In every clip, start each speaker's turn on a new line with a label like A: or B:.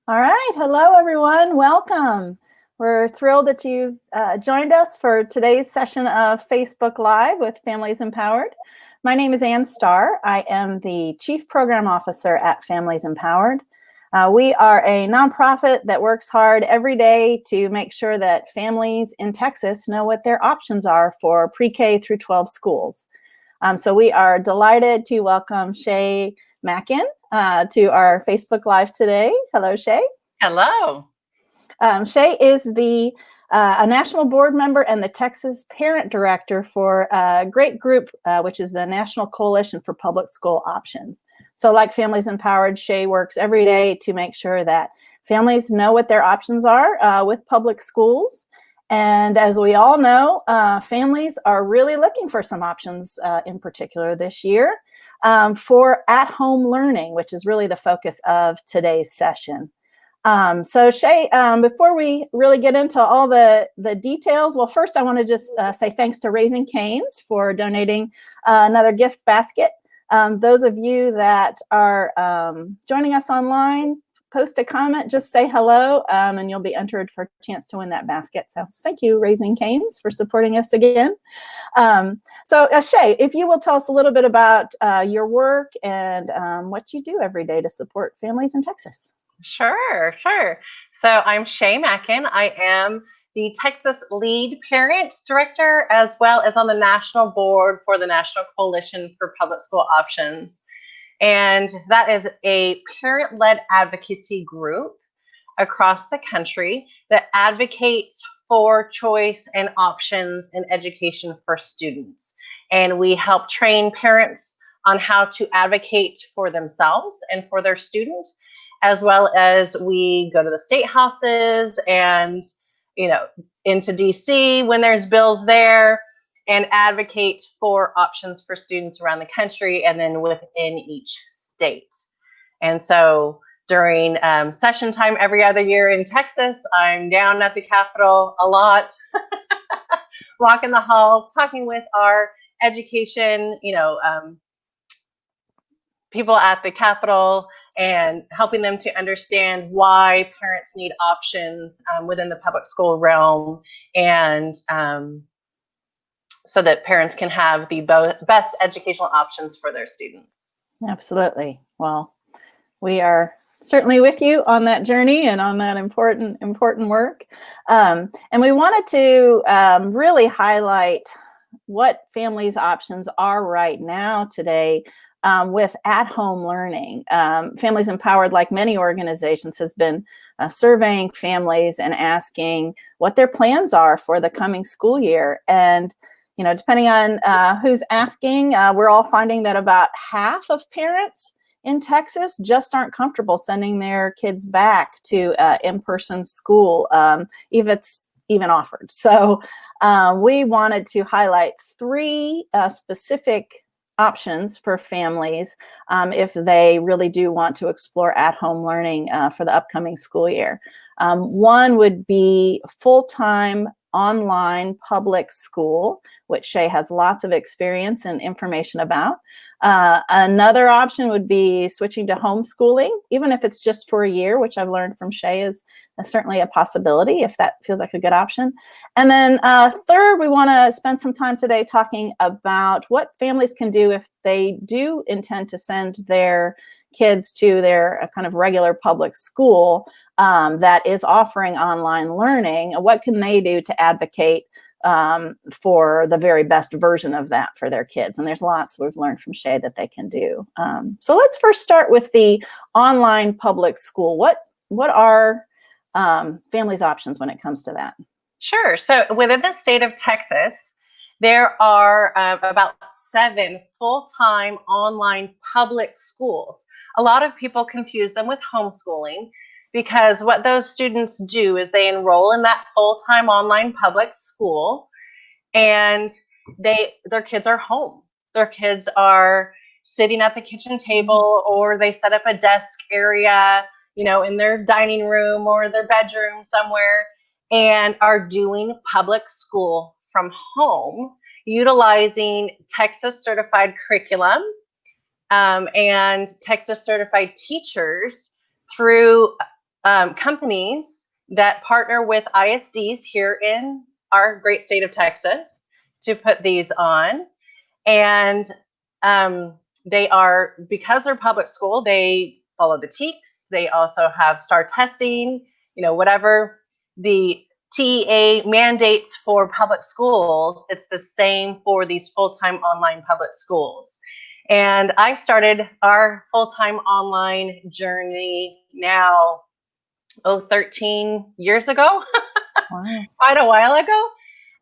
A: All right. Hello, everyone. Welcome. We're thrilled that you've joined us for today's session of Facebook Live with Families Empowered. My name is Ann Starr. I am the Chief Program Officer at Families Empowered. We are a nonprofit that works hard every day to make sure that families in Texas know what their options are for pre-K through 12 schools. So we are delighted to welcome Shay Mackin to our Facebook Live today. Hello, Shay.
B: Hello.
A: Shay is a national board member and the Texas Parent Director for a great group, which is the National Coalition for Public School Options. So like Families Empowered, Shay works every day to make sure that families know what their options are with public schools. And as we all know, families are really looking for some options in particular this year for at-home learning, which is really the focus of today's session. So Shay, before we really get into all the details, well, first I want to just say thanks to Raising Cane's for donating another gift basket. Those of you that are joining us online, post a comment, just say hello, and you'll be entered for a chance to win that basket. So thank you, Raising Cane's, for supporting us again. So Shay, if you will tell us a little bit about your work and what you do every day to support families in Texas.
B: Sure. So I'm Shay Mackin. I am the Texas Lead Parent Director, as well as on the national board for the National Coalition for Public School Options. And that is a parent-led advocacy group across the country that advocates for choice and options in education for students. And we help train parents on how to advocate for themselves and for their students, as well as we go to the state houses and, into DC when there's bills there, and advocate for options for students around the country and then within each state. And so during session time every other year in Texas, I'm down at the Capitol a lot, walking the halls, talking with our education, people at the Capitol, and helping them to understand why parents need options within the public school realm, and so that parents can have the best educational options for their students.
A: Absolutely. Well, we are certainly with you on that journey and on that important work. And we wanted to really highlight what families' options are right now today with at-home learning. Families Empowered, like many organizations, has been surveying families and asking what their plans are for the coming school year. And depending on who's asking, we're all finding that about half of parents in Texas just aren't comfortable sending their kids back to in-person school, if it's even offered. So we wanted to highlight three specific options for families if they really do want to explore at-home learning for the upcoming school year. One would be full-time online public school, which Shay has lots of experience and information about. Another option would be switching to homeschooling, even if it's just for a year, which I've learned from Shay is certainly a possibility if that feels like a good option. And then third, we want to spend some time today talking about what families can do if they do intend to send their kids to their kind of regular public school that is offering online learning. What can they do to advocate for the very best version of that for their kids? And there's lots we've learned from Shay that they can do. So let's first start with the online public school. What are families' options when it comes to that?
B: Sure. So within the state of Texas, there are about 7 full-time online public schools. A lot of people confuse them with homeschooling, because what those students do is they enroll in that full-time online public school, and their kids are home. Their kids are sitting at the kitchen table, or they set up a desk area, in their dining room or their bedroom somewhere, and are doing public school from home, utilizing Texas certified curriculum and Texas certified teachers through companies that partner with ISDs here in our great state of Texas to put these on. And they are, because they're public school, they follow the TEKS. They also have STAR testing, whatever the TEA mandates for public schools, it's the same for these full-time online public schools. And I started our full-time online journey now, 13 years ago,
A: Wow.
B: quite a while ago.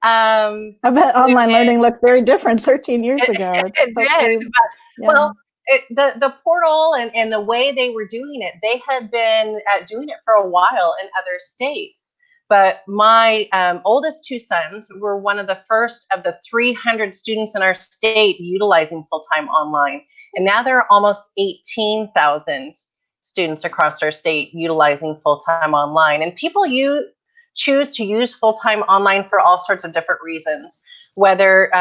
A: I bet online learning looked very different 13 years ago.
B: It did. Well, the portal and the way they were doing it, they had been doing it for a while in other states. But my oldest two sons were one of the first of the 300 students in our state utilizing full-time online. And now there are almost 18,000 students across our state utilizing full-time online. And people choose to use full-time online for all sorts of different reasons, whether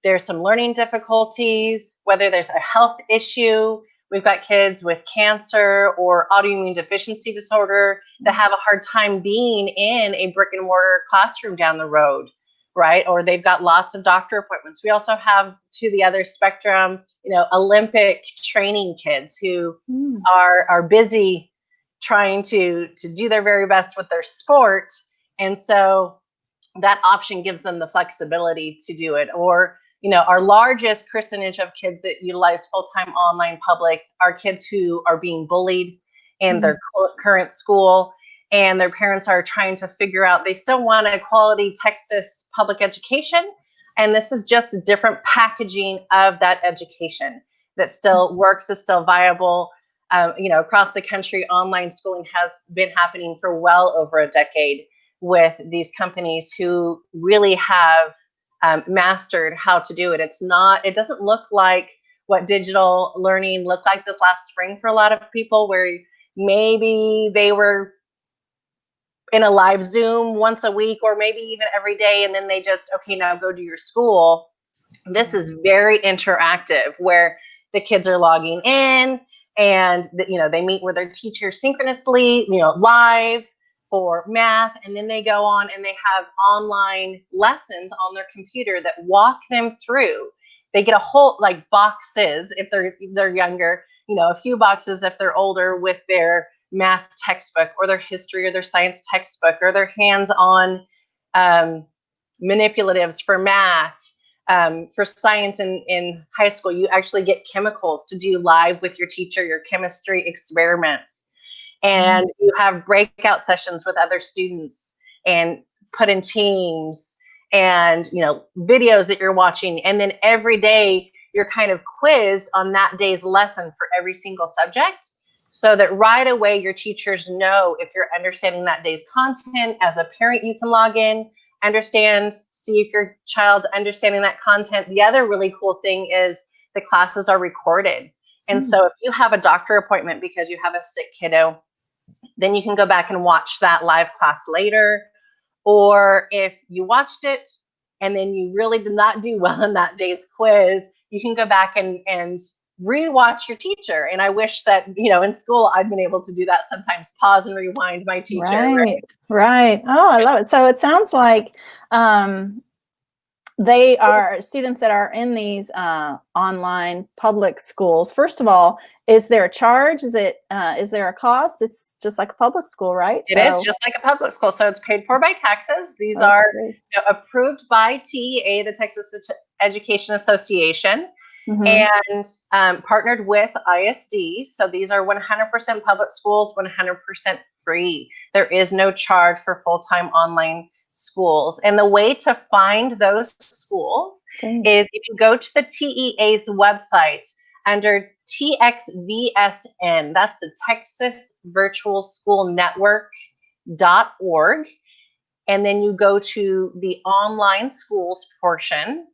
B: there's some learning difficulties, whether there's a health issue. We've got kids with cancer or autoimmune deficiency disorder that have a hard time being in a brick and mortar classroom down the road, right? Or they've got lots of doctor appointments. We also have, to the other spectrum, Olympic training kids who are busy trying to do their very best with their sport. And so that option gives them the flexibility to do it. Or, our largest percentage of kids that utilize full-time online public are kids who are being bullied in their current school, and their parents are trying to figure out, they still want a quality Texas public education. And this is just a different packaging of that education that still works, is still viable. Across the country, online schooling has been happening for well over a decade with these companies who really have mastered how to do it. It doesn't look like what digital learning looked like this last spring for a lot of people, where maybe they were in a live Zoom once a week or maybe even every day, and then they just, okay, now go do your school. This is very interactive, where the kids are logging in and they meet with their teacher synchronously, live for math, and then they go on and they have online lessons on their computer that walk them through. They get a whole, like, boxes if they're younger, a few boxes if they're older, with their math textbook or their history or their science textbook or their hands-on manipulatives for math. For science in high school, you actually get chemicals to do live with your teacher, your chemistry experiments. And you have breakout sessions with other students and put in teams, and videos that you're watching. And then every day you're kind of quizzed on that day's lesson for every single subject, so that right away your teachers know if you're understanding that day's content. As a parent, you can log in, see if your child's understanding that content. The other really cool thing is the classes are recorded. And so if you have a doctor appointment because you have a sick kiddo, then you can go back and watch that live class later. Or if you watched it and then you really did not do well in that day's quiz, you can go back and re-watch your teacher. And I wish that, in school, I've been able to do that sometimes, pause and rewind my teacher.
A: Right. Oh, I love it. So it sounds like they are students that are in these online public schools. First of all, is there a charge? Is there a cost? It's just like a public school, right?
B: It is just like a public school. So it's paid for by taxes. These are approved by TEA, the Texas Education Association, and partnered with ISD. So these are 100% public schools, 100% free. There is no charge for full-time online schools. And the way to find those schools is if you go to the TEA's website under TXVSN, that's the Texas Virtual School Network.org, and then you go to the online schools portion,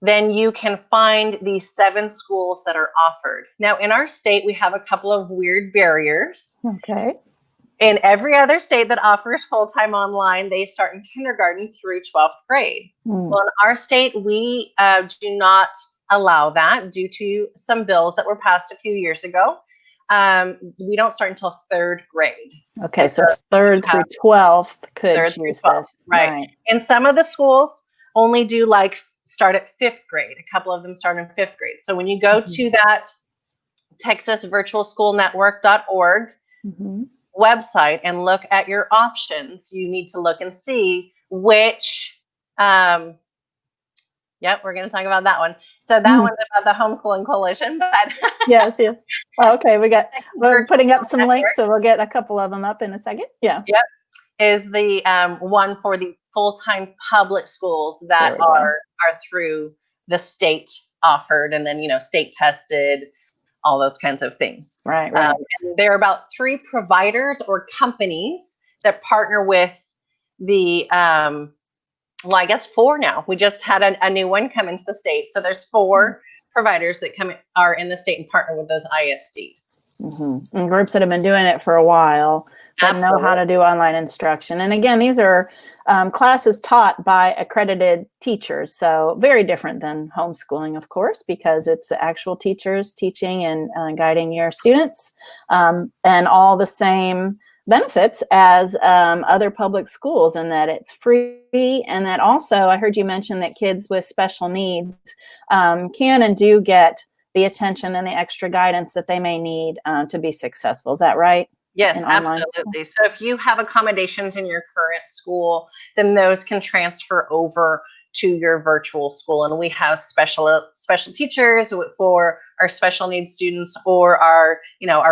B: then you can find the 7 schools that are offered. Now, in our state, we have a couple of weird barriers.
A: Okay.
B: In every other state that offers full-time online, they start in kindergarten through 12th grade. Well, in our state, we do not allow that due to some bills that were passed a few years ago. We don't start until third grade.
A: Okay,
B: And
A: so third through 12th could
B: third through
A: choose
B: 12th,
A: this.
B: right. And some of the schools only do like start at fifth grade. A couple of them start in fifth grade. So when you go to that TexasVirtualSchoolNetwork.org website and look at your options, you need to look and see which, yep, we're going to talk about that one. So that one's about the Homeschooling Coalition, but
A: yes. Oh, okay, we're putting up some
B: Network.
A: links, so we'll get a couple of them up in a second. Yeah.
B: Yep. Is the one for the full-time public schools that are through the state offered, and then, state tested, all those kinds of things.
A: Right.
B: And there are about 3 providers or companies that partner with the, well, I guess 4 now. We just had a new one come into the state. So there's 4 providers that are in the state and partner with those ISDs.
A: And groups that have been doing it for a while, that know how to do online instruction. And again, these are classes taught by accredited teachers. So very different than homeschooling, of course, because it's actual teachers teaching and guiding your students, and all the same benefits as other public schools, in that it's free, and that also, I heard you mention that kids with special needs can and do get the attention and the extra guidance that they may need to be successful. Is that right?
B: Yes, absolutely. So if you have accommodations in your current school, then those can transfer over to your virtual school. And we have special teachers for our special needs students, or our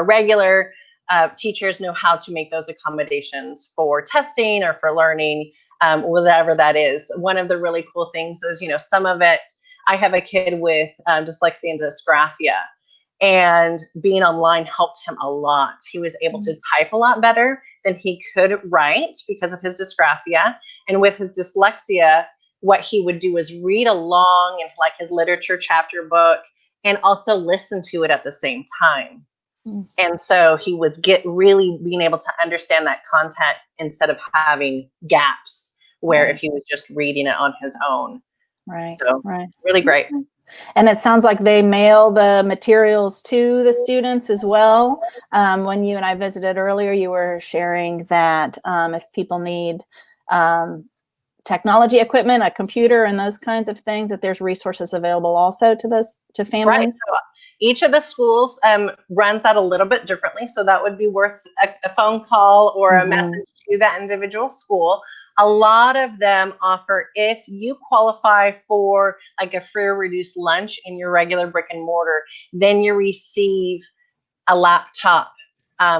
B: regular teachers know how to make those accommodations for testing or for learning, whatever that is. One of the really cool things is, some of it, I have a kid with dyslexia and dysgraphia, and being online helped him a lot. He was able to type a lot better than he could write because of his dysgraphia. And with his dyslexia, what he would do is read along in like his literature chapter book, and also listen to it at the same time. And so he was really being able to understand that content instead of having gaps where if he was just reading it on his own.
A: Right.
B: So really great.
A: And it sounds like they mail the materials to the students as well. When you and I visited earlier, you were sharing that if people need technology equipment, a computer, and those kinds of things, that there's resources available also to families.
B: Right. So each of the schools runs that a little bit differently. So that would be worth a phone call or a message to that individual school. A lot of them offer, if you qualify for like a free or reduced lunch in your regular brick and mortar, then you receive a laptop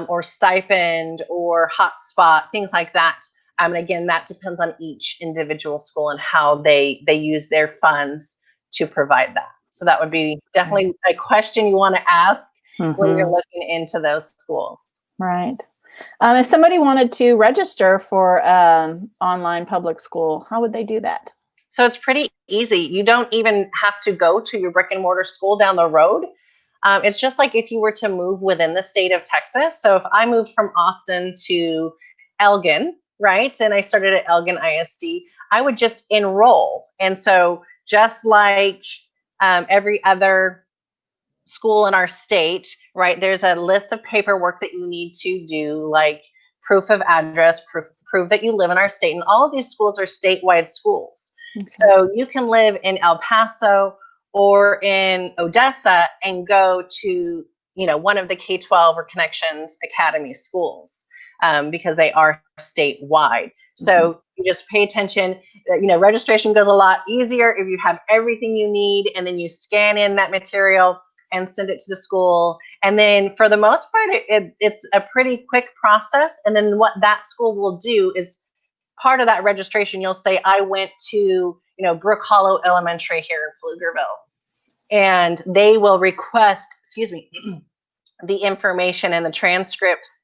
B: or stipend or hotspot, things like that. And again, that depends on each individual school and how they use their funds to provide that. So that would be definitely a question you want to ask when you're looking into those schools.
A: Right. If somebody wanted to register for online public school, how would they do that?
B: So it's pretty easy. You don't even have to go to your brick and mortar school down the road. It's just like if you were to move within the state of Texas. So if I moved from Austin to Elgin, right, and I started at Elgin ISD, I would just enroll. And so just like every other school in our state, right, there's a list of paperwork that you need to do, like proof of address, prove that you live in our state. And all of these schools are statewide schools. So you can live in El Paso or in Odessa and go to, one of the K-12 or Connections Academy schools because they are statewide. So you just pay attention. Registration goes a lot easier if you have everything you need, and then you scan in that material and send it to the school. And then for the most part, it's a pretty quick process. And then what that school will do is, part of that registration, you'll say, I went to, Brook Hollow Elementary here in Pflugerville. And they will request, the information and the transcripts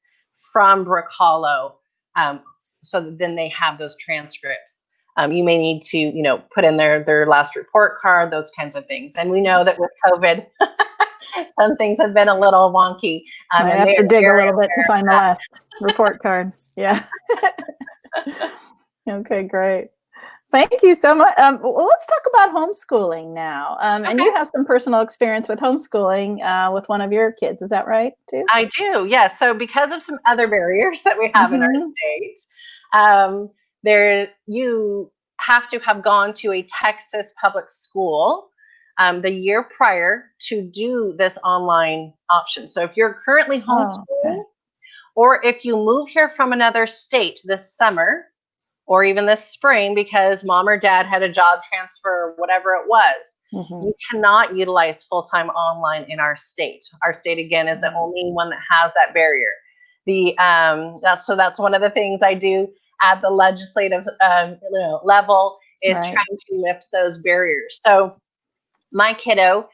B: from Brook Hollow. So that then they have those transcripts. You may need to, put in their last report card, those kinds of things. And we know that with COVID, some things have been a little wonky.
A: I have to dig a little bit to find the last report card. Yeah. Okay, great. Thank you so much. Well, let's talk about homeschooling now. And you have some personal experience with homeschooling with one of your kids. Is that right, too?
B: I do, yes. So because of some other barriers that we have in our
A: Mhm.
B: state, there you have to have gone to a Texas public school the year prior to do this online option. So if you're currently
A: Oh, okay.
B: homeschooling, or if you move here from another state this summer, or even this spring because mom or dad had a job transfer or whatever it was,
A: Mhm.
B: you cannot utilize full-time online in our state. Our state, again, is the only one that has that barrier. That's one of the things I do at the legislative level, is
A: Right.
B: trying to lift those barriers. So my kiddo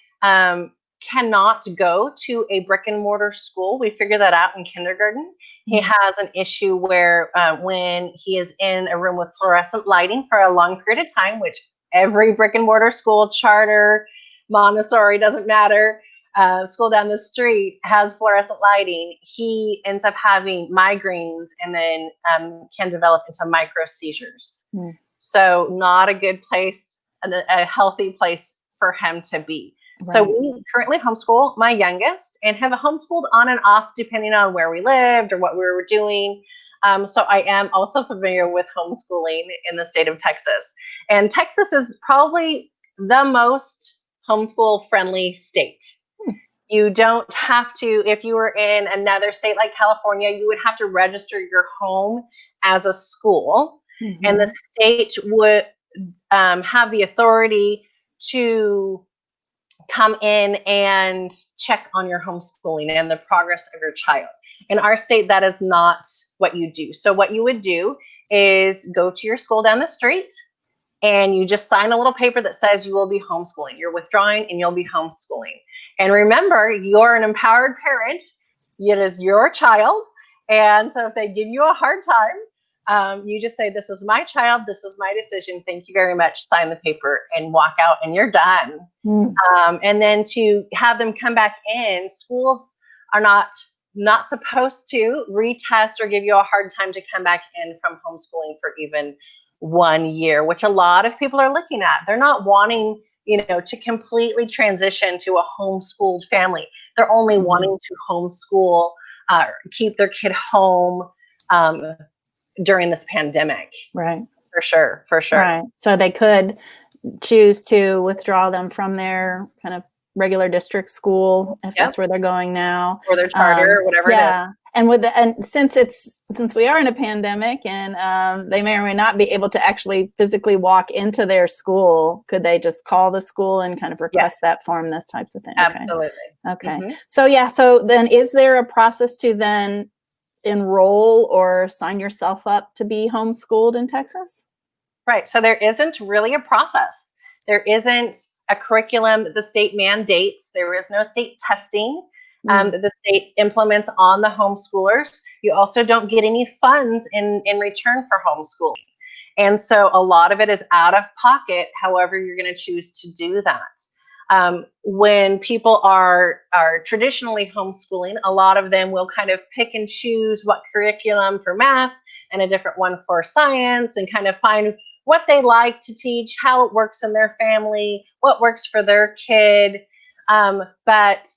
B: cannot go to a brick and mortar school. We figured that out in kindergarten. He has an issue where when he is in a room with fluorescent lighting for a long period of time, which every brick and mortar school, charter, Montessori, doesn't matter, school down the street has fluorescent lighting, he ends up having migraines and then can develop into micro seizures.
A: Mm.
B: So not a good place, a healthy place for him to be. So
A: Right.
B: we currently homeschool my youngest and have homeschooled on and off depending on where we lived or what we were doing. So I am also familiar with homeschooling in the state of Texas. And Texas is probably the most homeschool friendly state. You don't have to, if you were in another state like California, you would have to register your home as a school. And the
A: Mhm.
B: state would have the authority to come in and check on your homeschooling and the progress of your child. In our state, that is not what you do. So what you would do is go to your school down the street and you just sign a little paper that says you will be homeschooling. You're withdrawing and you'll be homeschooling. And remember, you're an empowered parent. It is your child. And so if they give you a hard time, you just say, this is my child. This is my decision. Thank you very much. Sign the paper and walk out and you're done.
A: Mm.
B: And then to have them come back in, schools are not supposed to retest or give you a hard time to come back in from homeschooling for even 1 year, which a lot of people are looking at. They're not wanting, to completely transition to a homeschooled family. They're only wanting to homeschool, keep their kid home during this pandemic.
A: Right.
B: For sure.
A: Right. So they could choose to withdraw them from their kind of regular district school if that's where they're going now,
B: or their charter or whatever it is.
A: And since we are in a pandemic and they may or may not be able to actually physically walk into their school, could they just call the school and kind of request that form, those types of things?
B: Absolutely.
A: Okay. So then is there a process to then enroll or sign yourself up to be homeschooled in Texas?
B: Right. So there isn't really a process. There isn't a curriculum that the state mandates. There is no state testing that the state implements on the homeschoolers. You also don't get any funds in return for homeschooling. And so a lot of it is out of pocket, however you're going to choose to do that. When people are traditionally homeschooling, a lot of them will kind of pick and choose what curriculum for math and a different one for science and kind of find what they like to teach, how it works in their family, what works for their kid. But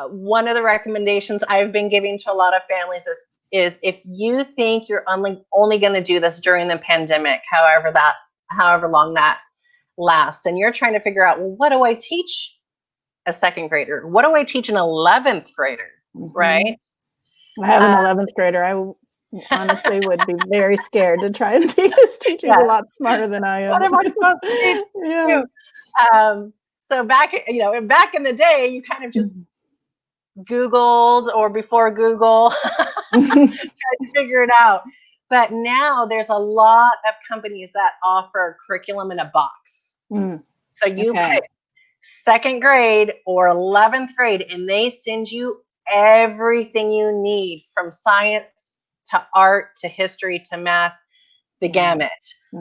B: one of the recommendations I've been giving to a lot of families is if you think you're only going to do this during the pandemic, however long that lasts, and you're trying to figure out, well, what do I teach a second grader? What do I teach an 11th grader? Right?
A: I have an 11th grader. I honestly would be very scared to try and be his teacher. He's a lot smarter than I am.
B: What am I supposed to teach? So back in the day, you kind of just Googled, or before Google, tried to figure it out. But now there's a lot of companies that offer curriculum in a box. So you pick second grade or 11th grade, and they send you everything you need from science to art to history to math, the gamut.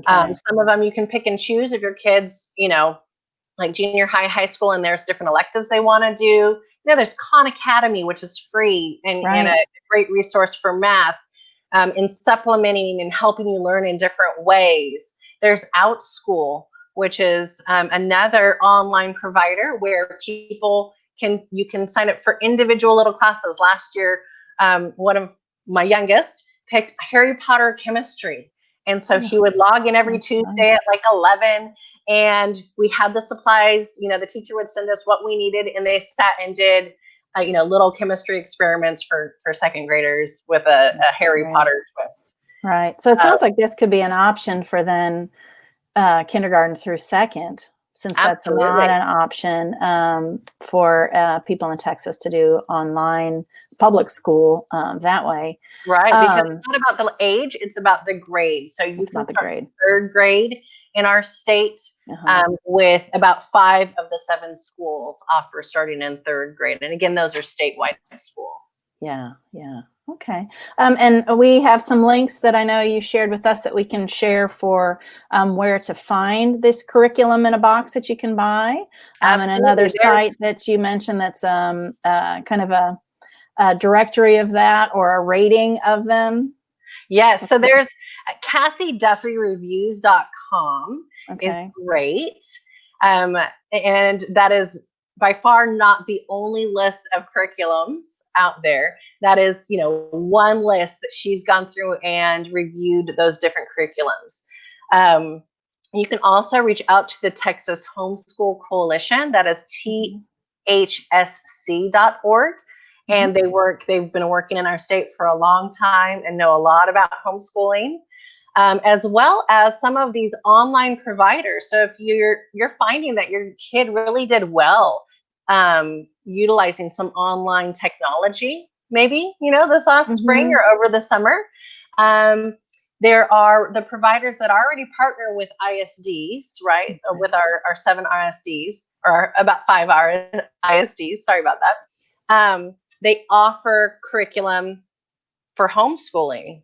B: Some of them you can pick and choose if your kids, like junior high, high school, and there's different electives they want to do. There's Khan Academy, which is free and a great resource for math in supplementing and helping you learn in different ways. There's OutSchool, which is another online provider where you can sign up for individual little classes. Last year, one of my youngest picked Harry Potter chemistry. And so he would log in every Tuesday at like 11, and we had the supplies. The teacher would send us what we needed, and they sat and did little chemistry experiments for second graders with a Harry Potter twist.
A: Right. So it sounds like this could be an option for then kindergarten through second, since that's not an option for people in Texas to do online public school that way.
B: Right, because it's not about the age, it's about the grade. So you can start third grade in our state with about 5 of the 7 schools offer starting in third grade. And again, those are statewide schools.
A: Yeah. Okay. And we have some links that I know you shared with us that we can share for where to find this curriculum in a box that you can buy. And another site that you mentioned that's kind of a directory of that, or a rating of them.
B: Yes. So there's KathyDuffyReviews.com is great. And that is by far not the only list of curriculums out there. That is, one list that she's gone through and reviewed those different curriculums. You can also reach out to the Texas Homeschool Coalition. That is thsc.org. And they've been working in our state for a long time and know a lot about homeschooling, as well as some of these online providers. So if you're finding that your kid really did well utilizing some online technology, maybe, this last spring or over the summer, there are the providers that already partner with ISDs, right? With our 7 ISDs, or about 5 ISDs, sorry about that. They offer curriculum for homeschooling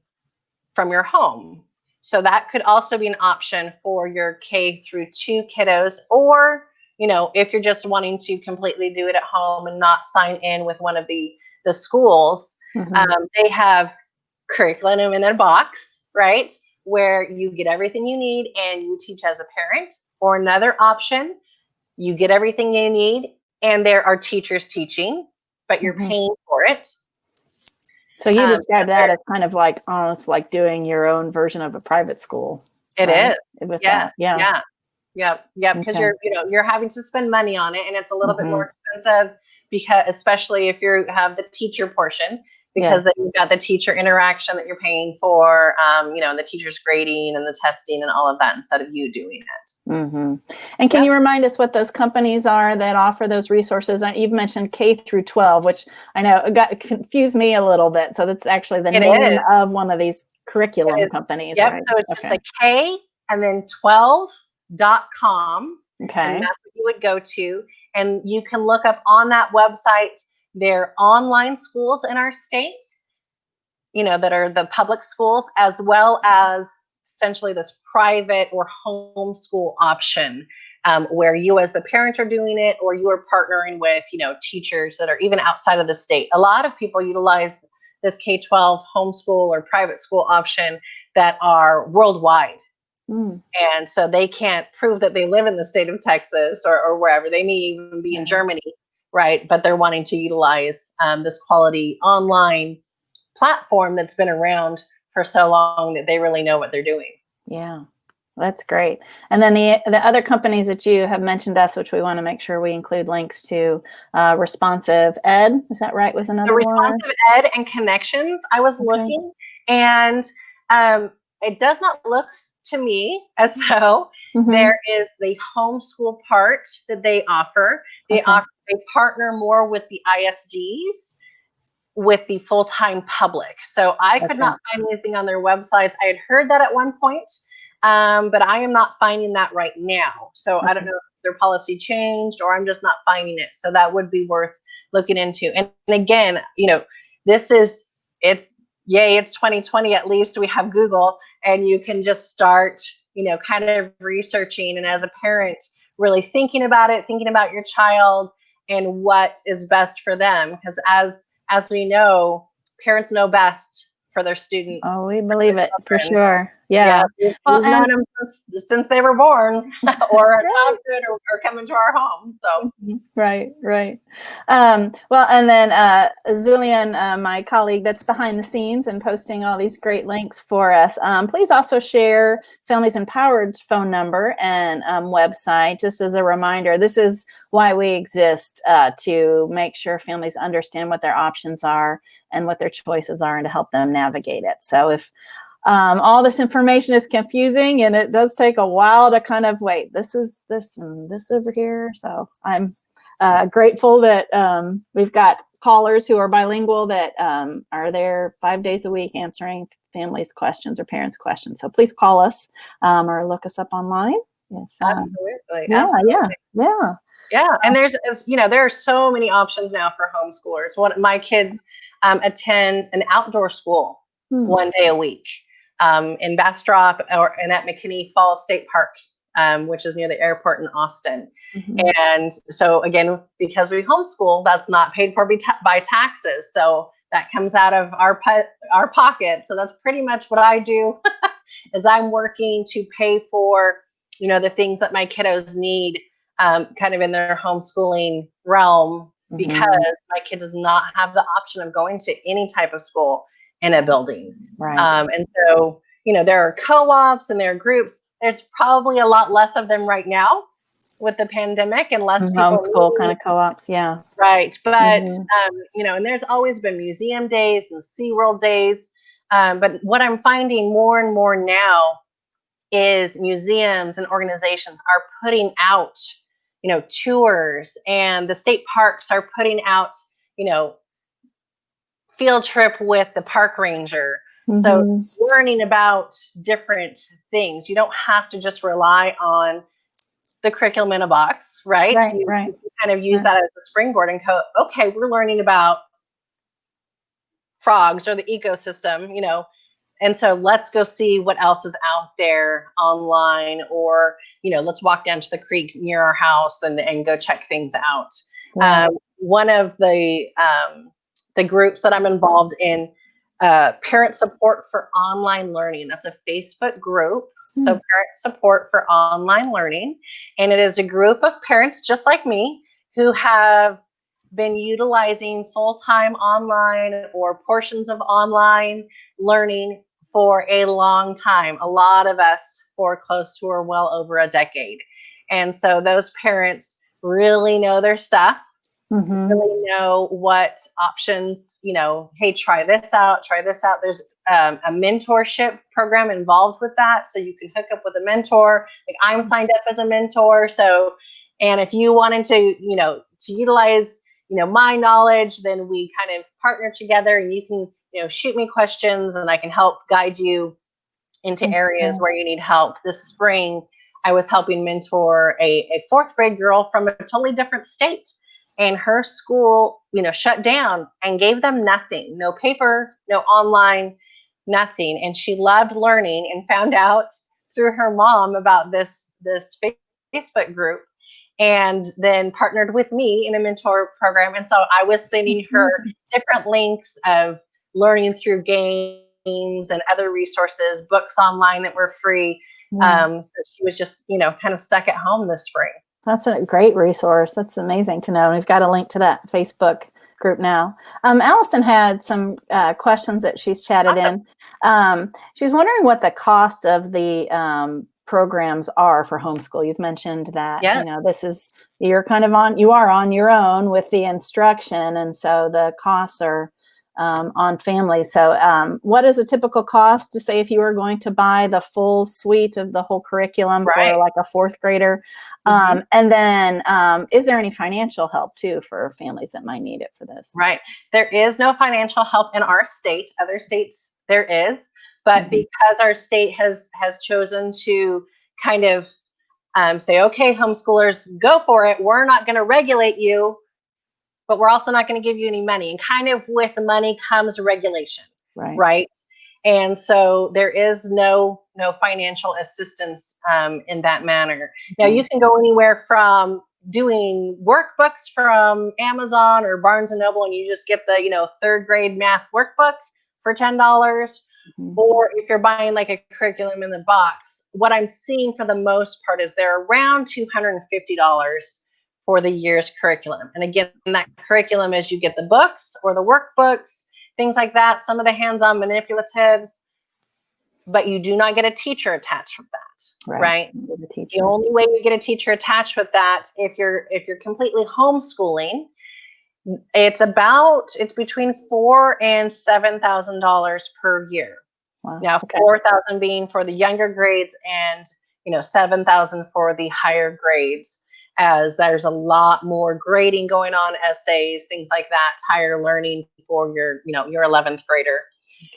B: from your home. So that could also be an option for your K through 2 kiddos, or, if you're just wanting to completely do it at home and not sign in with one of the schools, they have curriculum in a box, right? Where you get everything you need and you teach as a parent. Or another option, you get everything you need and there are teachers teaching, but you're paying for it.
A: So you describe that as kind of like almost like doing your own version of a private school.
B: It is.
A: With that. Yeah.
B: Because you're having to spend money on it, and it's a little bit more expensive, because especially if you have the teacher portion, because then you've got the teacher interaction that you're paying for, the teacher's grading and the testing and all of that, instead of you doing it.
A: And can you remind us what those companies are that offer those resources? You've mentioned K through 12, which I know confused me a little bit. So that's actually the name of one of these curriculum companies.
B: Yep. Right? So it's just a K and then 12.com.
A: Okay.
B: And that's what you would go to. And you can look up on that website their online schools in our state, that are the public schools, as well as essentially this private or homeschool option, where you as the parent are doing it, or you are partnering with, teachers that are even outside of the state. A lot of people utilize this K-12 homeschool or private school option that are worldwide. And so they can't prove that they live in the state of Texas or wherever. They may even be in Germany, right? But they're wanting to utilize this quality online platform that's been around for so long that they really know what they're doing. Yeah.
A: That's great. And then the other companies that you have mentioned us, which we want to make sure we include links to, Responsive Ed, is that right? Was another one?
B: Responsive Ed and Connections. I was looking, and it does not look to me as though there is the homeschool part that they offer. They partner more with the ISDs, with the full-time public. So I could not find anything on their websites. I had heard that at one point, but I am not finding that right now. So I don't know if their policy changed, or I'm just not finding it. So that would be worth looking into. And again, it's 2020, at least we have Google, and you can just start, kind of researching, and as a parent, really thinking about it, thinking about your child and what is best for them. Because as we know, parents know best for their students.
A: Oh, we believe it for sure. Yeah.
B: Yeah,
A: Well,
B: we've known
A: and
B: them since they were born or
A: right.
B: adopted or come into our home. So
A: Mhm. Right, right. Well, and then Zulian, my colleague that's behind the scenes and posting all these great links for us, please also share Families Empowered's phone number and website, just as a reminder. This is why we exist, to make sure families understand what their options are and what their choices are, and to help them navigate it. So if all this information is confusing, and it does take a while to kind of wait, this is this and this over here. So I'm grateful that we've got callers who are bilingual that are there 5 days a week answering families' questions or parents' questions. So please call us or look us up online. If,
B: absolutely,
A: yeah, yeah,
B: absolutely.
A: yeah.
B: Yeah, and there are so many options now for homeschoolers. One, my kids attend an outdoor school
A: Hmm.
B: 1 day a week in Bastrop and at McKinney Falls State Park, which is near the airport in Austin.
A: Mhm.
B: And so again, because we homeschool, that's not paid for by taxes, so that comes out of our pocket. So that's pretty much what I do, is I'm working to pay for the things that my kiddos need kind of in their homeschooling realm, because
A: Mhm.
B: my kid does not have the option of going to any type of school in a building.
A: Right.
B: And so, there are co-ops and there are groups. There's probably a lot less of them right now with the pandemic and less people
A: Homeschool
B: meeting.
A: kind of co-ops. Yeah.
B: Right. But,
A: Mhm.
B: and there's always been museum days and SeaWorld days. But what I'm finding more and more now is museums and organizations are putting out, tours, and the state parks are putting out, field trip with the park ranger. So
A: Mhm.
B: learning about different things. You don't have to just rely on the curriculum in a box, right?
A: Right.
B: You
A: Right.
B: can kind of use
A: Right.
B: that as a springboard and go, okay, we're learning about frogs or the ecosystem, and so let's go see what else is out there online, or let's walk down to the creek near our house and go check things out.
A: Right.
B: One of the groups that I'm involved in, parent support for online learning, that's a Facebook group. So
A: Hmm.
B: parent support for online learning, and it is a group of parents just like me who have been utilizing full-time online or portions of online learning for a long time. A lot of us for close to or well over a decade. And so those parents really know their stuff,
A: Mhm.
B: really know what options, hey, try this out, try this out. There's a mentorship program involved with that. So you can hook up with a mentor. Like, I'm signed up as a mentor. So, and if you wanted to utilize, my knowledge, then we kind of partner together, and you can, shoot me questions and I can help guide you into
A: That's
B: areas
A: great.
B: where you need help. This spring, I was helping mentor a fourth grade girl from a totally different state. And her school, shut down and gave them nothing, no paper, no online, nothing. And she loved learning and found out through her mom about this Facebook group, and then partnered with me in a mentor program. And so I was
A: That's
B: sending her
A: amazing.
B: different links of learning through games and other resources, books online that were free.
A: Yeah.
B: So she was just, kind of stuck at home this spring.
A: That's a great resource. That's amazing to know. We've got a link to that Facebook group now. Allison had some questions that she's chatted
B: Awesome.
A: in. She's wondering what the cost of the programs are for homeschool. You've mentioned that,
B: Yeah.
A: this is, you are on your own with the instruction. And so the costs are on families. So what is a typical cost to say if you were going to buy the full suite of the whole curriculum for
B: Right.
A: like a fourth grader?
B: Mm-hmm.
A: And then is there any financial help too for families that might need it for this?
B: Right. There is no financial help in our state. Other states there is, but
A: Mhm.
B: because our state has chosen to kind of say, okay, homeschoolers, go for it. We're not going to regulate you, but we're also not going to give you any money. And kind of with the money comes regulation,
A: Right.
B: right? And so there is no financial assistance in that manner. Now
A: Mhm.
B: you can go anywhere from doing workbooks from Amazon or Barnes and Noble, and you just get the third grade math workbook for $10, or if you're buying like a curriculum in the box, what I'm seeing for the most part is they're around $250 for the year's curriculum. And again, that curriculum is you get the books or the workbooks, things like that, some of the hands-on manipulatives, but you do not get a teacher attached with that, right? The only way you get a teacher attached with that, if you're completely homeschooling, it's between $4,000 and $7,000 per year.
A: Wow.
B: Now,
A: Okay.
B: 4,000 being for the younger grades, and 7,000 for the higher grades, as there's a lot more grading going on, essays, things like that, higher learning for your 11th grader.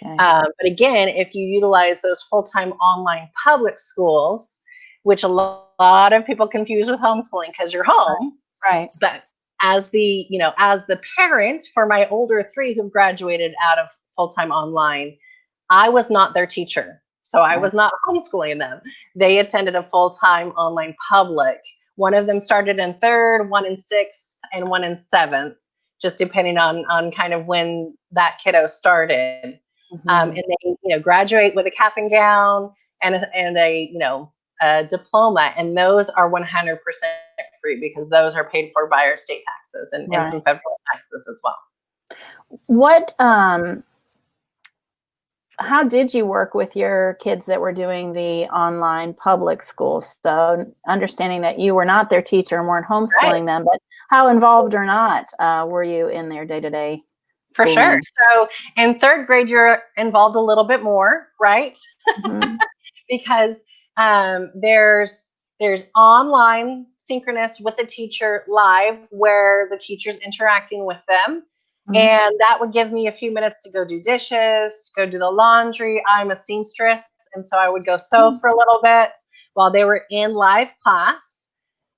A: Okay.
B: But again, if you utilize those full-time online public schools, which a lot of people confuse with homeschooling because you're home,
A: right?
B: But as the parent for my older three who graduated out of full-time online, I was not their teacher. So I was not homeschooling them. They attended a full-time online public. One of them started in 3rd, one in 6th, and one in 7th, just depending on kind of when that kiddo started. And they graduate with a cap and gown and a diploma, and those are 100% free because those are paid for by our state taxes and some federal taxes as well.
A: What how did you work with your kids that were doing the online public schools? So understanding that you were not their teacher and weren't homeschooling them, but how involved or not were you in their day-to-day schooling?
B: For sure. So in 3rd grade, you're involved a little bit more, right? Because there's online synchronous with the teacher live where the teacher's interacting with them. And that would give me a few minutes to go do dishes, go do the laundry. I'm a seamstress, and so I would go sew for a little bit while they were in live class.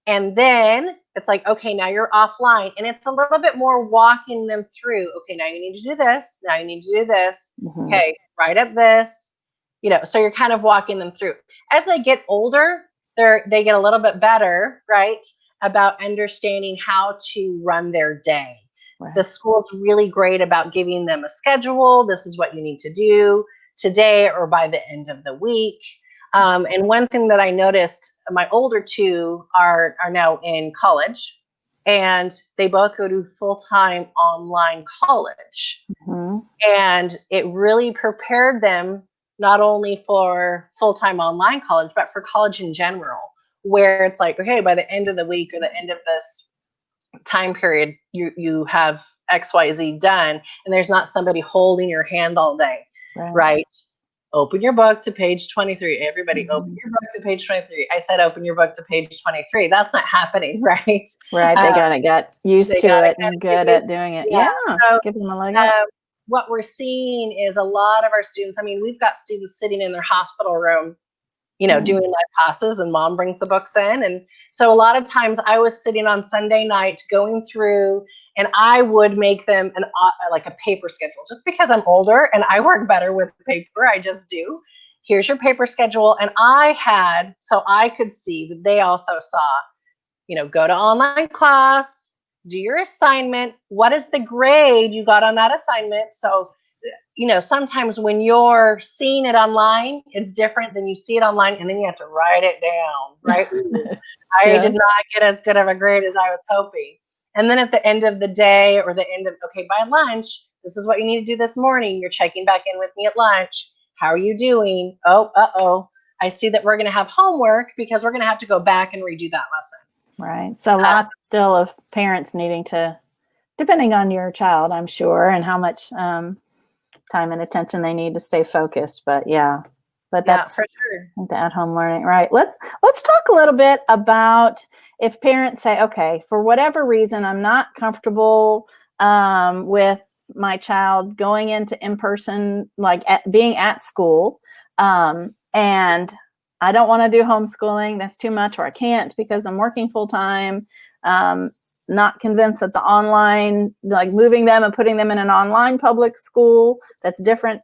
B: And then it's like, okay, now you're offline. And it's a little bit more walking them through, okay, now you need to do this. Now you need to do this. Okay, write up this. So you're kind of walking them through. As they get older, they get a little bit better, right, about understanding how to run their day. The school's really great about giving them a schedule. This is what you need to do today or by the end of the week. And one thing that I noticed, my older two are now in college, and they both go to full-time online college. And it really prepared them not only for full-time online college, but for college in general, where it's like, okay, by the end of the week or the end of this time period, you have XYZ done, and there's not somebody holding your hand all day, right? Open your book to page 23. Everybody open your book to page 23. I said open your book to page 23. That's not happening, right?
A: They gotta get used to it and good at doing it. So, give them a leg up.
B: What we're seeing is a lot of our students, we've got students sitting in their hospital room, doing live classes, and mom brings the books in. And so a lot of times I was sitting on Sunday night going through, and I would make them like a paper schedule, just because I'm older and I work better with paper. I just do. Here's your paper schedule. And so I could see that they also saw, go to online class, do your assignment. What is the grade you got on that assignment? So sometimes when you're seeing it online, it's different than you see it online, and then you have to write it down, right? I did not get as good of a grade as I was hoping. And then at the end of the day, or the end of, okay, by lunch, this is what you need to do this morning. You're checking back in with me at lunch. How are you doing? Oh, I see that we're going to have homework because we're going to have to go back and redo that lesson.
A: Right. So lots still of parents needing to, depending on your child, I'm sure, and how much time and attention they need to stay focused. But that's
B: for sure.
A: The at-home learning, right? Let's talk a little bit about if parents say, okay, for whatever reason, I'm not comfortable with my child going into in-person, like being at school, and I don't want to do homeschooling. That's too much, or I can't because I'm working full time. Not convinced that the online, like moving them and putting them in an online public school that's different,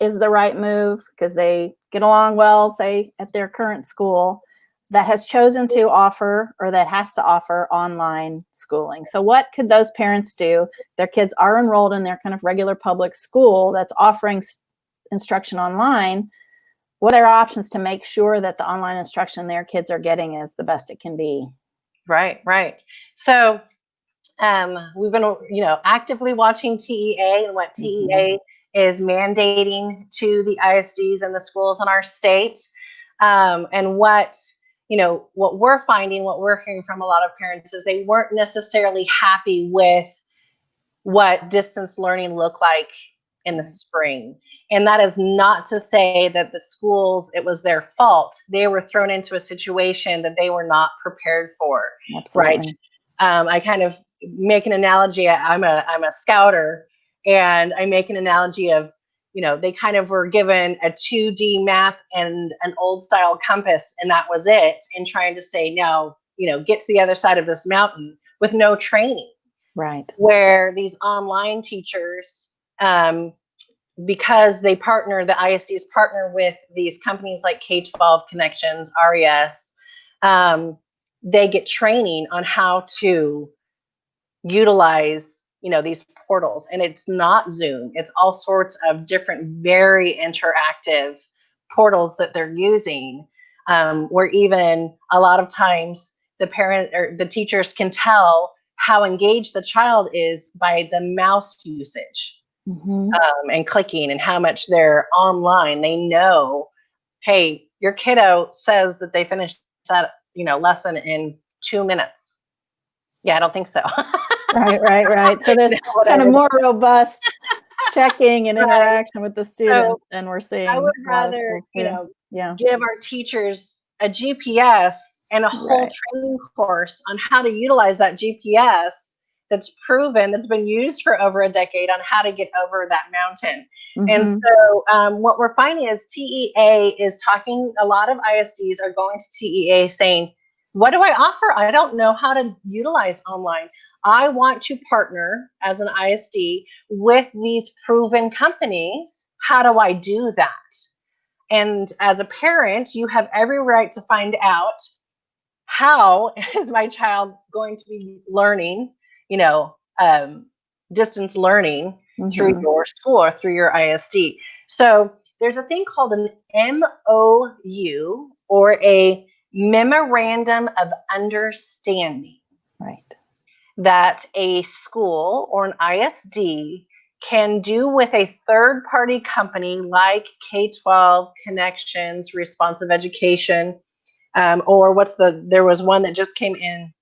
A: is the right move because they get along well, say, at their current school that has chosen to offer, or that has to offer, online schooling. So what could those parents do? Their kids are enrolled in their kind of regular public school that's offering instruction online, what are their options to make sure that the online instruction their kids are getting is the best it can be?
B: Right, right. So we've been, actively watching TEA and what TEA is mandating to the ISDs and the schools in our state, and what we're finding, what we're hearing from a lot of parents is they weren't necessarily happy with what distance learning looked like in the spring. And that is not to say that the schools, it was their fault. They were thrown into a situation that they were not prepared for.
A: Absolutely.
B: Right. I kind of make an analogy. I'm a scouter, and I make an analogy of, they kind of were given a 2D map and an old style compass, and that was it. And trying to say, now, get to the other side of this mountain with no training.
A: Right.
B: Where these online teachers, because they partner, the ISDs partner with these companies like K-12 Connections, RES, they get training on how to utilize, these portals. And it's not Zoom. It's all sorts of different, very interactive portals that they're using, where even a lot of times the parent or the teachers can tell how engaged the child is by the mouse usage, and clicking, and how much they're online. They know, hey, your kiddo says that they finished that lesson in 2 minutes. Yeah, I don't think so.
A: Right. So there's kind of more robust checking and interaction with the students than we're seeing.
B: I would rather, give our teachers a GPS and a whole training course on how to utilize that GPS that's proven, that's been used for over a decade, on how to get over that mountain. And so what we're finding is TEA is talking, a lot of ISDs are going to TEA saying, what do I offer? I don't know how to utilize online. I want to partner as an ISD with these proven companies. How do I do that? And as a parent, you have every right to find out, how is my child going to be learning, distance learning through your school or through your ISD. So there's a thing called an MOU, or a memorandum of understanding.
A: Right.
B: That a school or an ISD can do with a third-party company like K-12 Connections, Responsive Education, or there was one that just came in.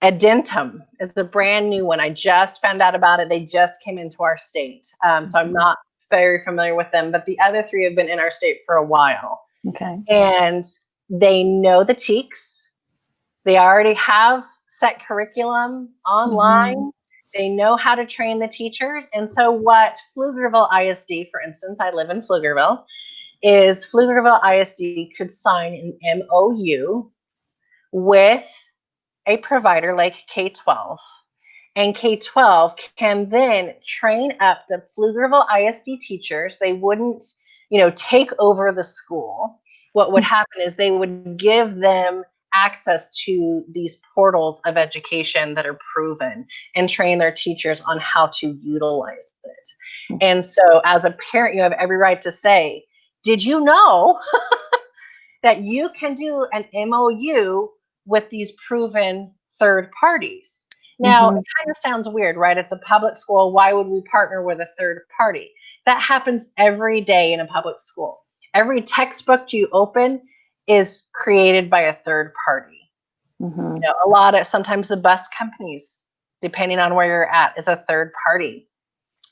B: Addentum is a brand new one. I just found out about it. They just came into our state. So I'm not very familiar with them, but the other three have been in our state for a while.
A: Okay.
B: And they know the TEKS. They already have set curriculum online. They know how to train the teachers. And so what Pflugerville ISD, for instance, I live in Pflugerville, is Pflugerville ISD could sign an MOU with a provider like K-12. And K-12 can then train up the Pflugerville ISD teachers. They wouldn't, take over the school. What would happen is they would give them access to these portals of education that are proven, and train their teachers on how to utilize it. And so as a parent, you have every right to say, did you know that you can do an MOU with these proven third parties? Now, it kind of sounds weird, right? It's a public school. Why would we partner with a third party? That happens every day in a public school. Every textbook you open is created by a third party. Sometimes the bus companies, depending on where you're at, is a third party.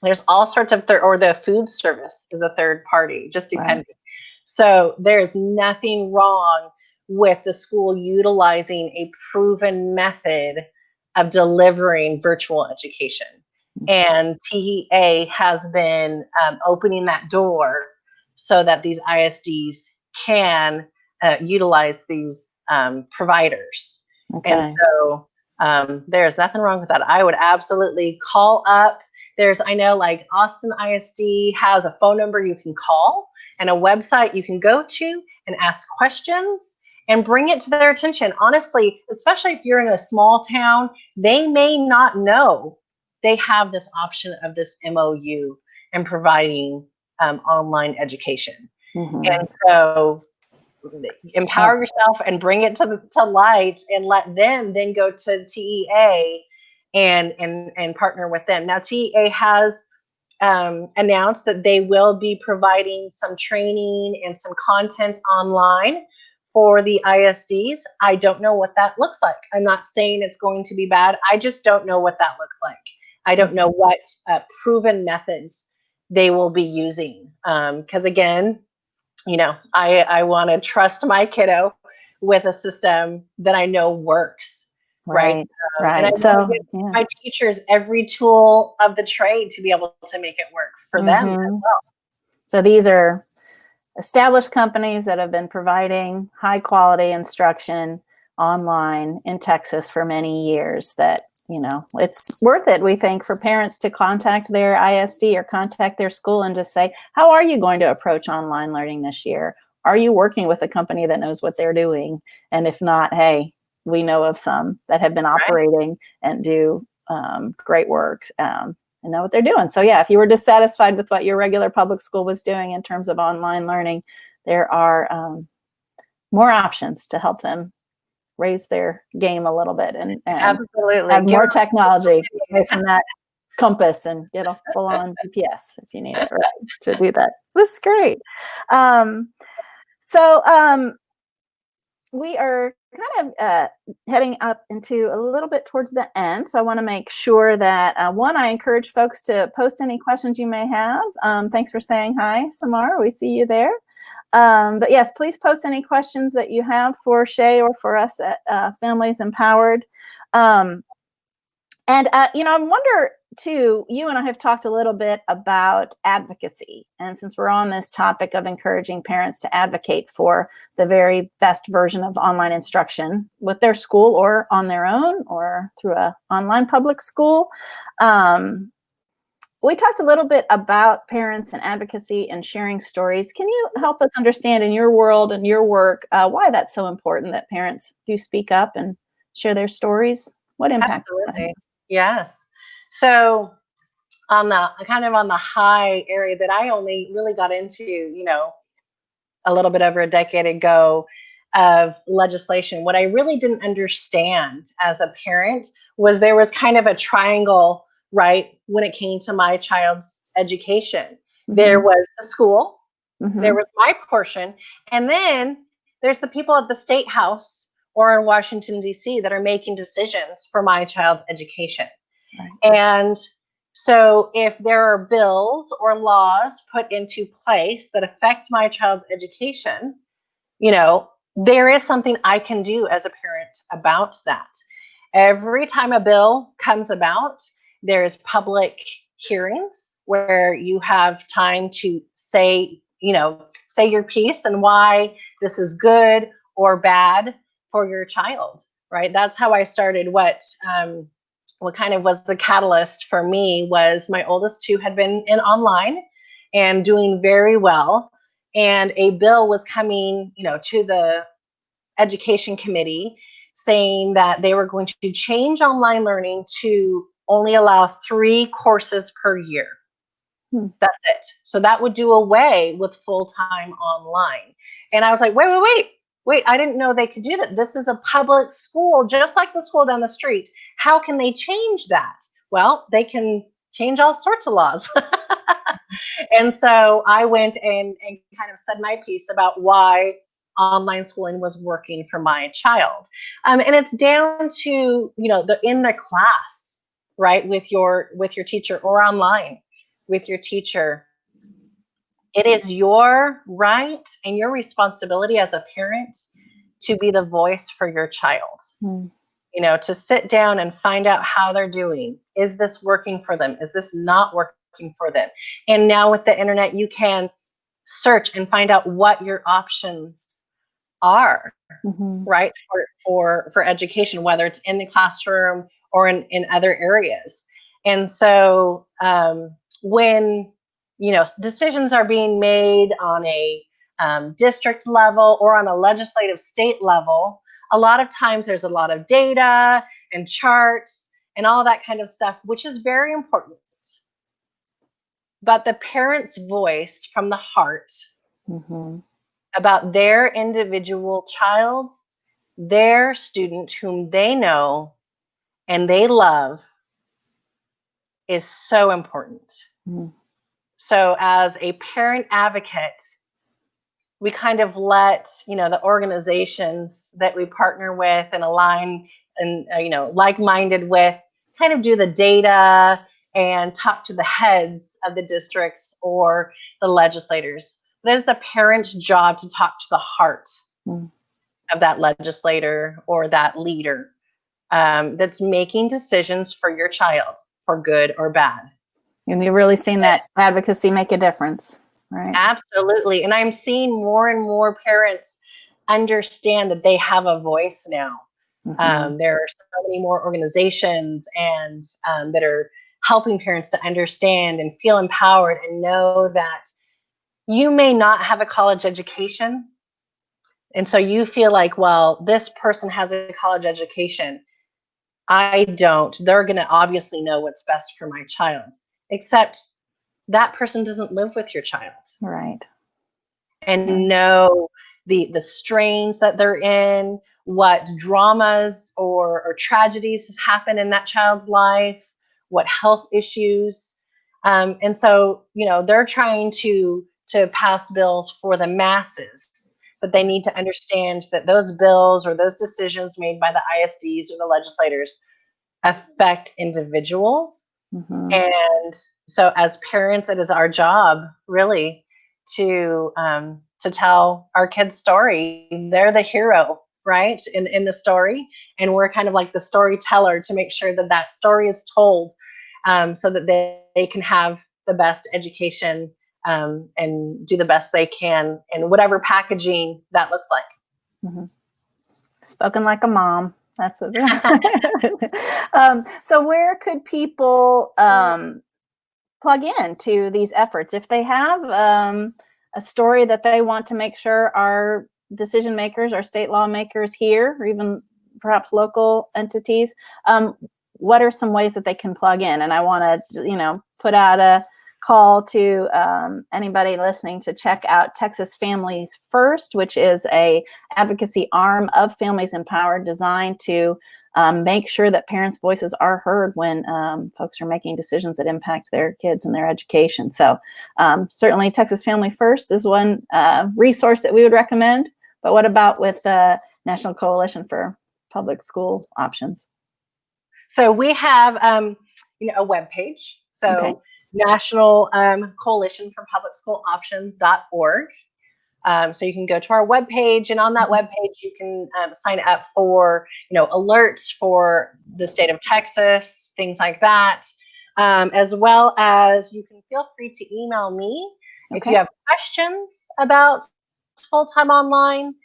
B: There's all sorts of or the food service is a third party, just depending. Right. So there's nothing wrong with the school utilizing a proven method of delivering virtual education. And TEA has been opening that door so that these ISDs can utilize these providers. Okay. And so there's nothing wrong with that. I would absolutely call up. I know like Austin ISD has a phone number you can call and a website you can go to and ask questions and bring it to their attention. Honestly, especially if you're in a small town, they may not know they have this option of this MOU. and providing online education.
A: Mhm.
B: And so empower yourself and bring it to light, and let them then go to TEA and partner with them. Now TEA has announced that they will be providing some training and some content online for the ISDs. I don't know what that looks like. I'm not saying it's going to be bad. I just don't know what that looks like. I don't know what proven methods they will be using. Because again, I want to trust my kiddo with a system that I know works. Right. And I
A: Right.
B: want
A: So,
B: to give
A: yeah.
B: my teachers every tool of the trade to be able to make it work for them as well.
A: So these are established companies that have been providing high quality instruction online in Texas for many years that, it's worth it, we think, for parents to contact their ISD or contact their school and just say, how are you going to approach online learning this year? Are you working with a company that knows what they're doing? And if not, hey, we know of some that have been operating and do great work and know what they're doing. So yeah, if you were dissatisfied with what your regular public school was doing in terms of online learning, there are more options to help them raise their game a little bit and
B: Absolutely.
A: have more technology away from that compass and get a full-on GPS if you need it, right, to do that. This is great. We are kind of heading up into a little bit towards the end. So I want to make sure that, one, I encourage folks to post any questions you may have. Thanks for saying hi, Samar. We see you there. But yes, please post any questions that you have for Shay or for us at Families Empowered. I wonder too, you and I have talked a little bit about advocacy. And since we're on this topic of encouraging parents to advocate for the very best version of online instruction with their school or on their own or through an online public school, we talked a little bit about parents and advocacy and sharing stories. Can you help us understand in your world and your work why that's so important that parents do speak up and share their stories? What impact?
B: Absolutely. Yes. So on the high area that I only really got into, a little bit over a decade ago of legislation, what I really didn't understand as a parent was there was kind of a triangle, right, when it came to my child's education. There was the school, there was my portion, and then there's the people at the state house or in Washington, D.C. that are making decisions for my child's education. Right. And so if there are bills or laws put into place that affect my child's education, there is something I can do as a parent about that. Every time a bill comes about, there's public hearings where you have time to say your piece and why this is good or bad for your child, right? That's how I started. What kind of was the catalyst for me was my oldest two had been in online and doing very well. And a bill was coming, to the education committee saying that they were going to change online learning to only allow 3 courses per year. That's it. So that would do away with full-time online. And I was like, wait, I didn't know they could do that. This is a public school, just like the school down the street. How can they change that? Well, they can change all sorts of laws. And so I went and kind of said my piece about why online schooling was working for my child. And it's down to, in the class, right, with your teacher or online with your teacher. It is your right and your responsibility as a parent to be the voice for your child. To sit down and find out how they're doing. Is this working for them? Is this not working for them? And now with the internet, you can search and find out what your options are, right, for education, whether it's in the classroom or in other areas. And so when decisions are being made on a district level or on a legislative state level, a lot of times there's a lot of data and charts and all that kind of stuff, which is very important. but the parent's voice from the heart
A: Mm-hmm.
B: about their individual child, their student whom they know and they love is so important.
A: Mm-hmm.
B: So as a parent advocate, we kind of let, the organizations that we partner with and align and, like-minded with kind of do the data and talk to the heads of the districts or the legislators. But it's the parent's job to talk to the heart of that legislator or that leader that's making decisions for your child, for good or bad.
A: And you've really seen that advocacy make a difference, right?
B: Absolutely. And I'm seeing more and more parents understand that they have a voice now.
A: Mm-hmm.
B: There are so many more organizations and that are helping parents to understand and feel empowered and know that you may not have a college education. And so you feel like, well, this person has a college education. I don't. They're going to obviously know what's best for my child, except that person doesn't live with your child.
A: Right.
B: And know the strains that they're in, what dramas or tragedies has happened in that child's life, what health issues. And so, they're trying to pass bills for the masses, but they need to understand that those bills or those decisions made by the ISDs or the legislators affect individuals.
A: Mm-hmm.
B: And so as parents, it is our job really to tell our kids' story. They're the hero, right, in the story, and we're kind of like the storyteller to make sure that that story is told, so that they can have the best education and do the best they can in whatever packaging that looks like.
A: Mm-hmm. Spoken like a mom. That's what. So where could people plug in to these efforts if they have a story that they want to make sure our decision makers, our state lawmakers here, or even perhaps local entities, what are some ways that they can plug in? And I want to, put out a call to anybody listening to check out Texas Families First, which is a advocacy arm of Families Empowered, designed to make sure that parents' voices are heard when folks are making decisions that impact their kids and their education. So certainly Texas Family First is one resource that we would recommend. But what about with the National Coalition for Public School Options?
B: So we have, a webpage. So
A: Okay.
B: National Coalition for Public School Options.org. So you can go to our webpage, and on that webpage, you can sign up for, alerts for the state of Texas, things like that, as well as you can feel free to email me if you have questions about full-time online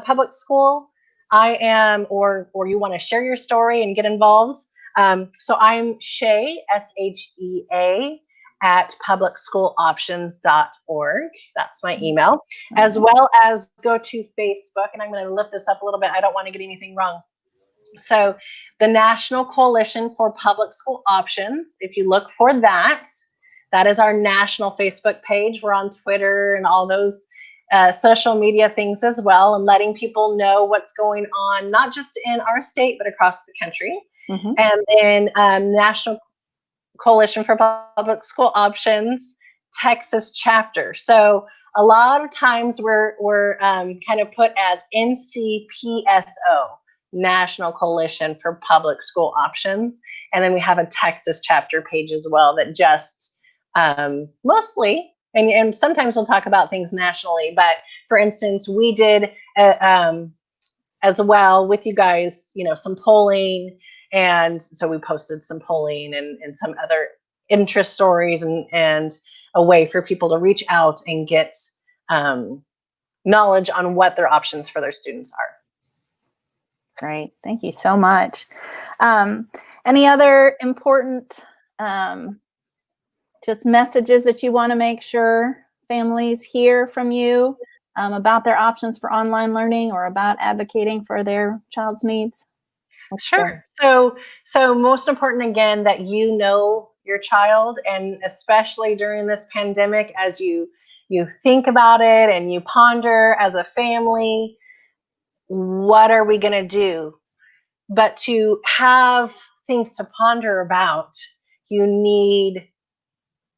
B: public school. I am, or you want to share your story and get involved. So I'm Shay, SHEA, at publicschooloptions.org. That's my email, as well as go to Facebook. And I'm going to lift this up a little bit. I don't want to get anything wrong. So the National Coalition for Public School Options, if you look for that, that is our national Facebook page. We're on Twitter and all those social media things as well, and letting people know what's going on, not just in our state, but across the country. Mm-hmm. And then National Coalition for Public School Options Texas chapter. So a lot of times we're kind of put as NCPSO, National Coalition for Public School Options. And then we have a Texas chapter page as well that just mostly, and sometimes we'll talk about things nationally, but for instance, we did as well with you guys, some polling. And so we posted some polling and some other interest stories and a way for people to reach out and get knowledge on what their options for their students are.
A: Great. Thank you so much. Any other important just messages that you want to make sure families hear from you about their options for online learning or about advocating for their child's needs?
B: Sure. So most important, again, that you know your child, and especially during this pandemic, as you think about it and you ponder as a family, what are we going to do? But to have things to ponder about, you need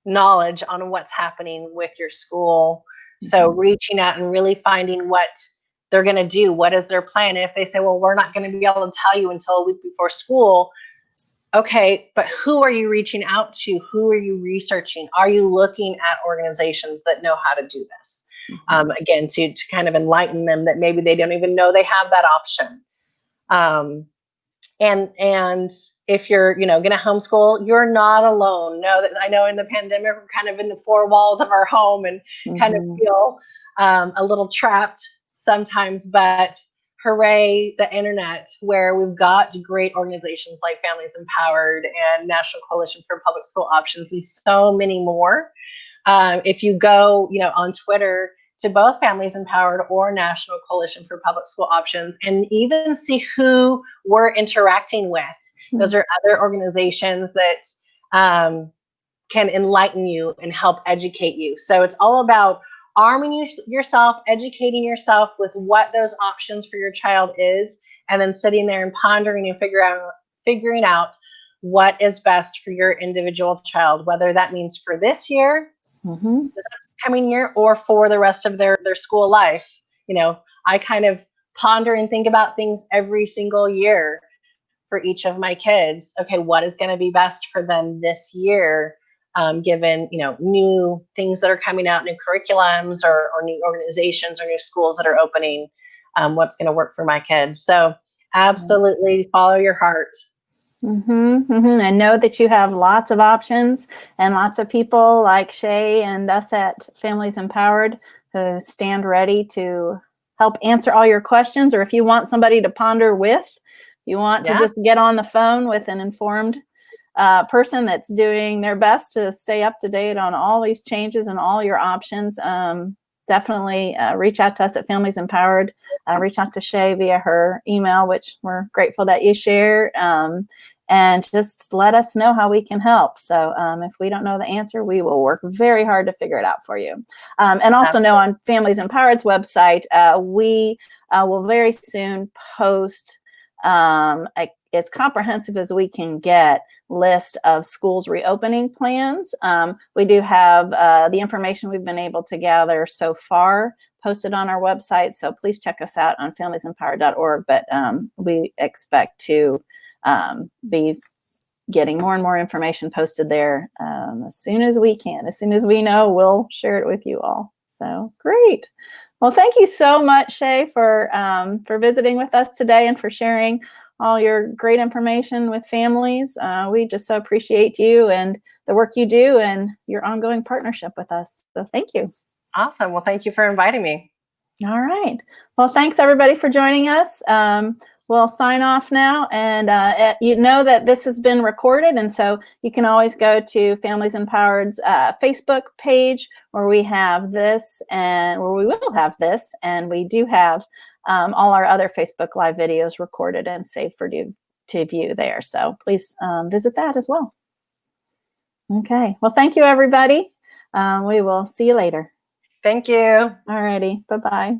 B: knowledge on what's happening with your school. So reaching out and really finding what they're going to do. What is their plan? And if they say, well, we're not going to be able to tell you until a week before school. Okay, but who are you reaching out to? Who are you researching? Are you looking at organizations that know how to do this? Again, to kind of enlighten them that maybe they don't even know they have that option. And if you're, going to homeschool, you're not alone. I know in the pandemic, we're kind of in the four walls of our home and kind of feel a little trapped sometimes, but hooray, the internet, where we've got great organizations like Families Empowered and National Coalition for Public School Options and so many more. If you go, on Twitter to both Families Empowered or National Coalition for Public School Options and even see who we're interacting with. Those are other organizations that can enlighten you and help educate you. So it's all about arming yourself, educating yourself with what those options for your child is, and then sitting there and pondering and figuring out what is best for your individual child, whether that means for this year, this coming year, or for the rest of their school life. I kind of ponder and think about things every single year for each of my kids. Okay, what is going to be best for them this year? Given new things that are coming out, new curriculums or new organizations or new schools that are opening, what's going to work for my kids. So absolutely follow your heart.
A: And know that you have lots of options and lots of people like Shay and us at Families Empowered who stand ready to help answer all your questions. Or if you want somebody to ponder with, you want to just get on the phone with an informed person that's doing their best to stay up to date on all these changes and all your options, definitely reach out to us at Families Empowered. Reach out to Shay via her email, which we're grateful that you share, and just let us know how we can help. So if we don't know the answer, we will work very hard to figure it out for you. And also know on Families Empowered's website, we will very soon post as comprehensive as we can get list of schools reopening plans. We do have the information we've been able to gather so far posted on our website, so please check us out on familiesempowered.org. But we expect to be getting more and more information posted there as soon as we can. As soon as we know, we'll share it with you all. So great. Well, thank you so much, Shay, for visiting with us today and for sharing all your great information with families. We just so appreciate you and the work you do and your ongoing partnership with us. So thank you.
B: Awesome. Well, thank you for inviting me.
A: All right. Well, thanks everybody for joining us. We'll sign off now, and you know that this has been recorded, and so you can always go to Families Empowered's Facebook page where we have this, and where we will have this, and we do have all our other Facebook Live videos recorded and saved for you to view there. So please visit that as well. Okay. Well, thank you, everybody. We will see you later.
B: Thank you.
A: All righty. Bye-bye.